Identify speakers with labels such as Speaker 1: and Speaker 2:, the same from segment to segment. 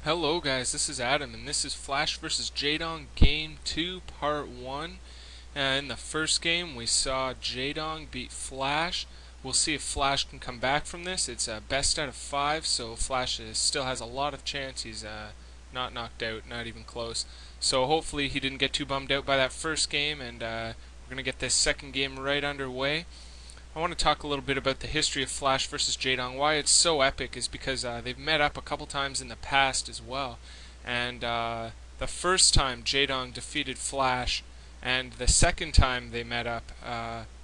Speaker 1: Hello guys, this is Adam and this is Flash vs. Jaedong Game 2 Part 1. In the first game we saw Jaedong beat Flash. We'll see if Flash can come back from this. It's best out of 5, so Flash still has a lot of chance. He's not knocked out, not even close. So hopefully he didn't get too bummed out by that first game, and we're going to get this second game right underway. I want to talk a little bit about the history of Flash versus Jaedong. Why it's so epic is because they've met up a couple times in the past as well. And the first time Jaedong defeated Flash, and the second time they met up,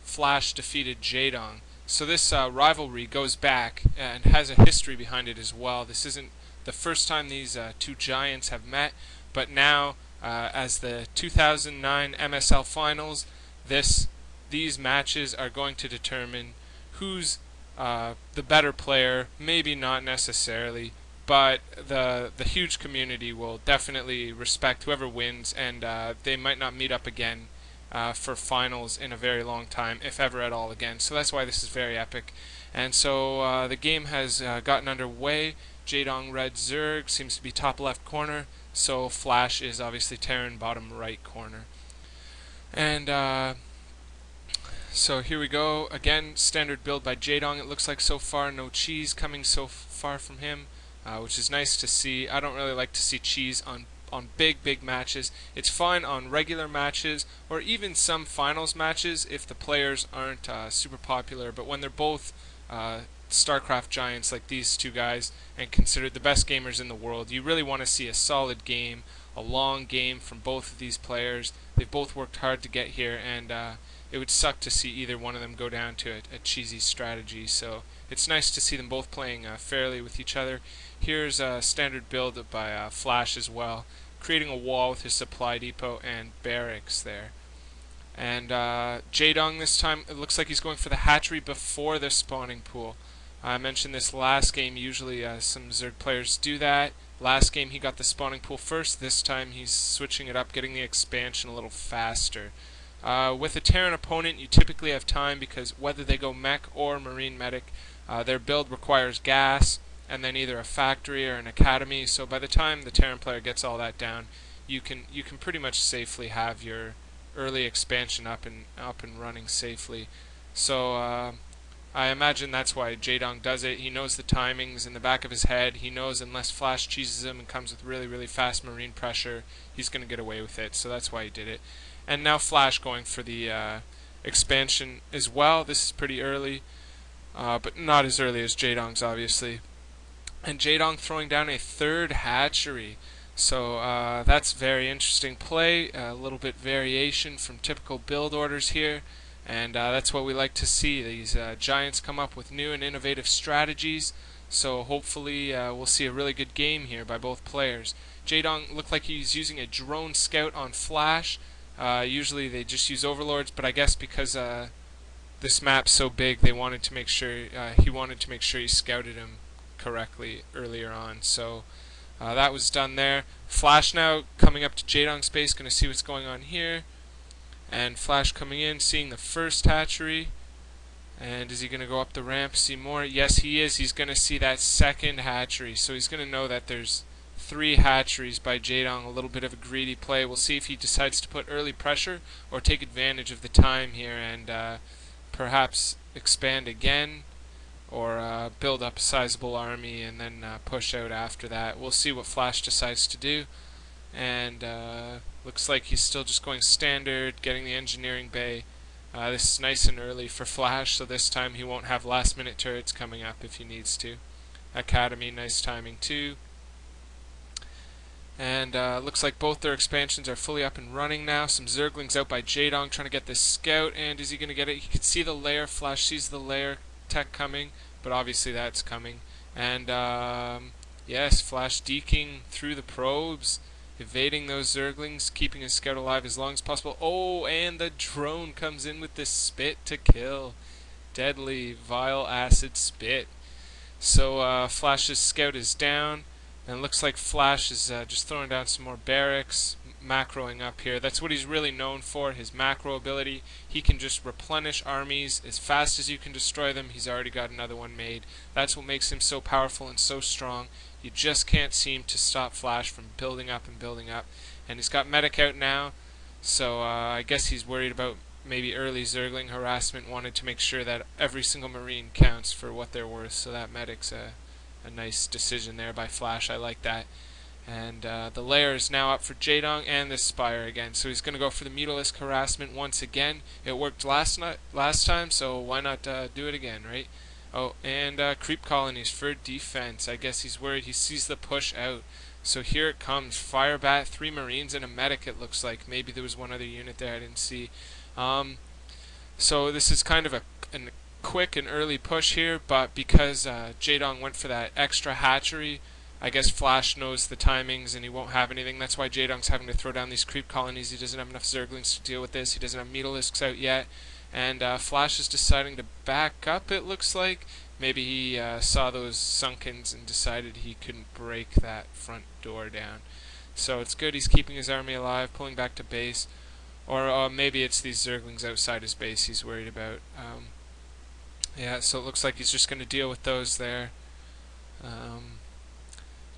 Speaker 1: Flash defeated Jaedong. So this rivalry goes back and has a history behind it as well. This isn't the first time these two giants have met, but now, as the 2009 MSL Finals, these matches are going to determine who's the better player. Maybe not necessarily, but the huge community will definitely respect whoever wins, and they might not meet up again for finals in a very long time, if ever at all again. So that's why this is very epic. And so the game has gotten underway. Jaedong red Zerg seems to be top left corner, so Flash is obviously Terran bottom right corner. And so here we go. Again, standard build by Jaedong. It looks like so far no cheese coming so far from him, which is nice to see. I don't really like to see cheese on big matches. It's fine on regular matches or even some finals matches if the players aren't super popular. But when they're both Starcraft giants like these two guys and considered the best gamers in the world, you really want to see a solid game, a long game from both of these players. They've both worked hard to get here, and it would suck to see either one of them go down to a cheesy strategy. So it's nice to see them both playing fairly with each other. Here's a standard build by Flash as well, creating a wall with his supply depot and barracks there. And Jaedong this time, it looks like he's going for the hatchery before the spawning pool. I mentioned this last game. Usually some Zerg players do that. Last game he got the spawning pool first. This time he's switching it up, getting the expansion a little faster. With a Terran opponent, you typically have time because whether they go mech or marine medic, their build requires gas and then either a factory or an academy. So by the time the Terran player gets all that down, you can pretty much safely have your early expansion up and running safely. So I imagine that's why Jaedong does it. He knows the timings in the back of his head. He knows unless Flash cheeses him and comes with really fast marine pressure, he's going to get away with it. So that's why he did it. And now Flash going for the expansion as well. This is pretty early, but not as early as Jaedong's, obviously. And Jaedong throwing down a third hatchery. So that's very interesting play. A little bit variation from typical build orders here. And that's what we like to see. These giants come up with new and innovative strategies. So hopefully we'll see a really good game here by both players. Jaedong looked like he's using a drone scout on Flash. Usually they just use overlords, but I guess because this map's so big, they wanted to make sure he wanted to make sure he scouted him correctly earlier on. So that was done there. Flash now coming up to Jaedong's space, going to see what's going on here. And Flash coming in, seeing the first hatchery. And is he going to go up the ramp, see more? Yes, he is. He's going to see that second hatchery. So he's going to know that there's 3 hatcheries by Jaedong. A little bit of a greedy play. We'll see if he decides to put early pressure or take advantage of the time here and perhaps expand again or build up a sizable army and then push out after that. We'll see what Flash decides to do. And looks like he's still just going standard, getting the engineering bay. This is nice and early for Flash, so this time he won't have last minute turrets coming up if he needs to. Academy, nice timing too. And looks like both their expansions are fully up and running now. Some Zerglings out by Jaedong trying to get this scout, and is he going to get it? He can see the lair. Flash sees the lair tech coming, but obviously that's coming. And yes, Flash deking through the probes, evading those Zerglings, keeping his scout alive as long as possible. Oh, and the drone comes in with this spit to kill. Deadly, vile acid spit. So Flash's scout is down, and it looks like Flash is just throwing down some more barracks, macroing up here. That's what he's really known for, his macro ability. He can just replenish armies as fast as you can destroy them. He's already got another one made. That's what makes him so powerful and so strong. You just can't seem to stop Flash from building up and building up. And he's got Medic out now, so I guess he's worried about maybe early Zergling harassment, wanted to make sure that every single Marine counts for what they're worth, so that Medic's a nice decision there by Flash. I like that. And the lair is now up for Jaedong and the Spire again. So he's going to go for the Mutalisk harassment once again. It worked last time, so why not do it again, right? Oh, and creep colonies for defense. I guess he's worried. He sees the push out. So here it comes. Firebat, 3 Marines, and a Medic, it looks like. Maybe there was one other unit there I didn't see. So this is kind of a quick and early push here, but because Jaedong went for that extra hatchery, I guess Flash knows the timings and he won't have anything. That's why Jaedong's having to throw down these creep colonies. He doesn't have enough Zerglings to deal with this. He doesn't have Mutalisks out yet. And Flash is deciding to back up, it looks like. Maybe he saw those Sunkens and decided he couldn't break that front door down. So it's good he's keeping his army alive, pulling back to base. Or maybe it's these Zerglings outside his base he's worried about. Yeah, so it looks like he's just going to deal with those there.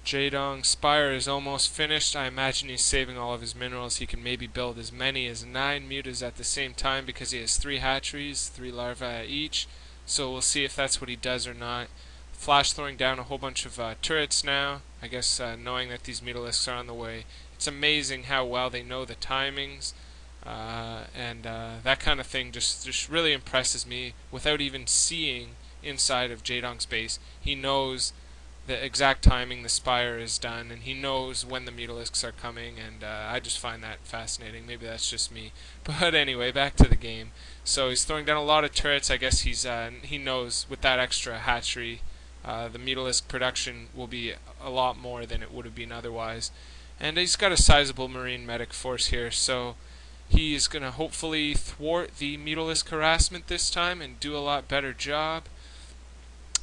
Speaker 1: Jaedong Spire is almost finished. I imagine he's saving all of his minerals. He can maybe build as many as 9 mutas at the same time because he has 3 hatcheries, 3 larvae each. So we'll see if that's what he does or not. Flash throwing down a whole bunch of turrets now. I guess knowing that these Mutalisks are on the way. It's amazing how well they know the timings. And that kind of thing just really impresses me. Without even seeing inside of Jaedong's base, he knows the exact timing the Spire is done, and he knows when the Mutalisks are coming, and I just find that fascinating. Maybe that's just me. But anyway, back to the game. So he's throwing down a lot of turrets. I guess he knows with that extra hatchery, the Mutalisk production will be a lot more than it would have been otherwise. And he's got a sizable Marine medic force here, so he is going to hopefully thwart the Mutalisk harassment this time and do a lot better job.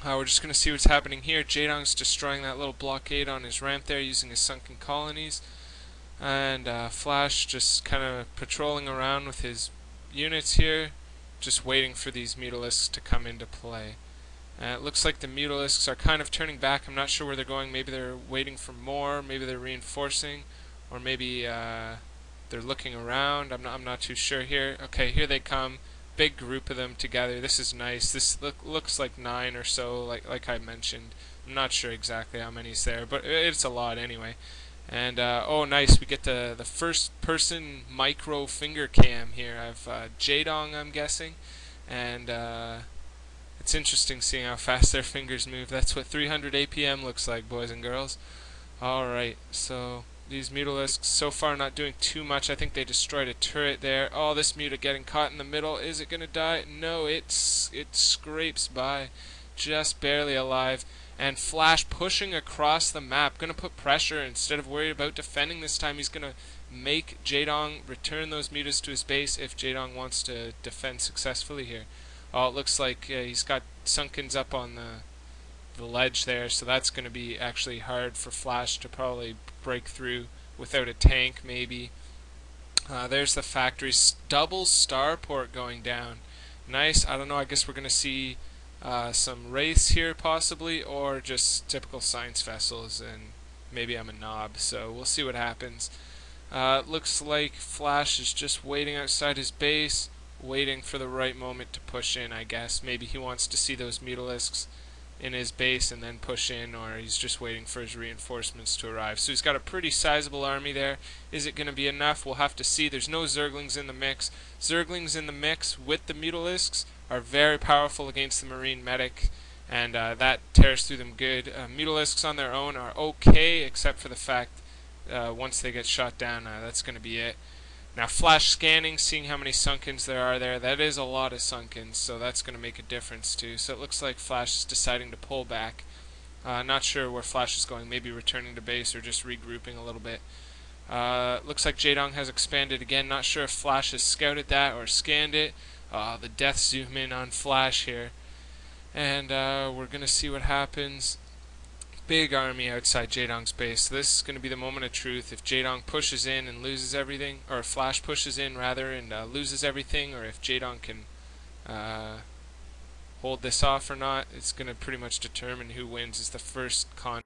Speaker 1: We're just going to see what's happening here. Jaedong's destroying that little blockade on his ramp there using his sunken colonies. And Flash just kind of patrolling around with his units here, just waiting for these Mutalisks to come into play. It looks like the Mutalisks are kind of turning back. I'm not sure where they're going. Maybe they're waiting for more, maybe they're reinforcing, or maybe they're looking around. I'm not too sure here. Okay, here they come. Big group of them together. This is nice. This looks like 9 or so, like I mentioned. I'm not sure exactly how many's there, but it's a lot anyway. And oh, nice. We get the first-person micro finger cam here. I have Jaedong, I'm guessing, and it's interesting seeing how fast their fingers move. That's what 300 APM looks like, boys and girls. All right, so these Mutalisks so far not doing too much. I think they destroyed a turret there. Oh, this Muta getting caught in the middle. Is it going to die? No, it scrapes by. Just barely alive. And Flash pushing across the map. Going to put pressure. Instead of worried about defending this time, he's going to make Jaedong return those Mutas to his base if Jaedong wants to defend successfully here. Oh, it looks like he's got Sunkens up on the ledge there, so that's going to be actually hard for Flash to probably break through without a tank maybe. There's the factory. Double starport going down. Nice. I don't know, I guess we're going to see some wraiths here possibly, or just typical science vessels, and maybe I'm a knob, so we'll see what happens. Looks like Flash is just waiting outside his base, waiting for the right moment to push in, I guess. Maybe he wants to see those Mutalisks in his base and then push in, or he's just waiting for his reinforcements to arrive. So he's got a pretty sizable army there. Is it going to be enough? We'll have to see. There's no Zerglings in the mix. Zerglings in the mix with the Mutalisks are very powerful against the Marine medic, and that tears through them good. Mutalisks on their own are okay, except for the fact once they get shot down, that's going to be it. Now Flash scanning, seeing how many Sunkens there are there. That is a lot of Sunkens, so that's going to make a difference too. So it looks like Flash is deciding to pull back. Not sure where Flash is going, maybe returning to base or just regrouping a little bit. Looks like Jaedong has expanded again. Not sure if Flash has scouted that or scanned it. The death zoom in on Flash here. And we're going to see what happens. Big army outside Jaedong's base. So this is going to be the moment of truth. If Jaedong pushes in and loses everything, or if Flash pushes in rather and loses everything, or if Jaedong can hold this off or not, it's going to pretty much determine who wins. Is the first con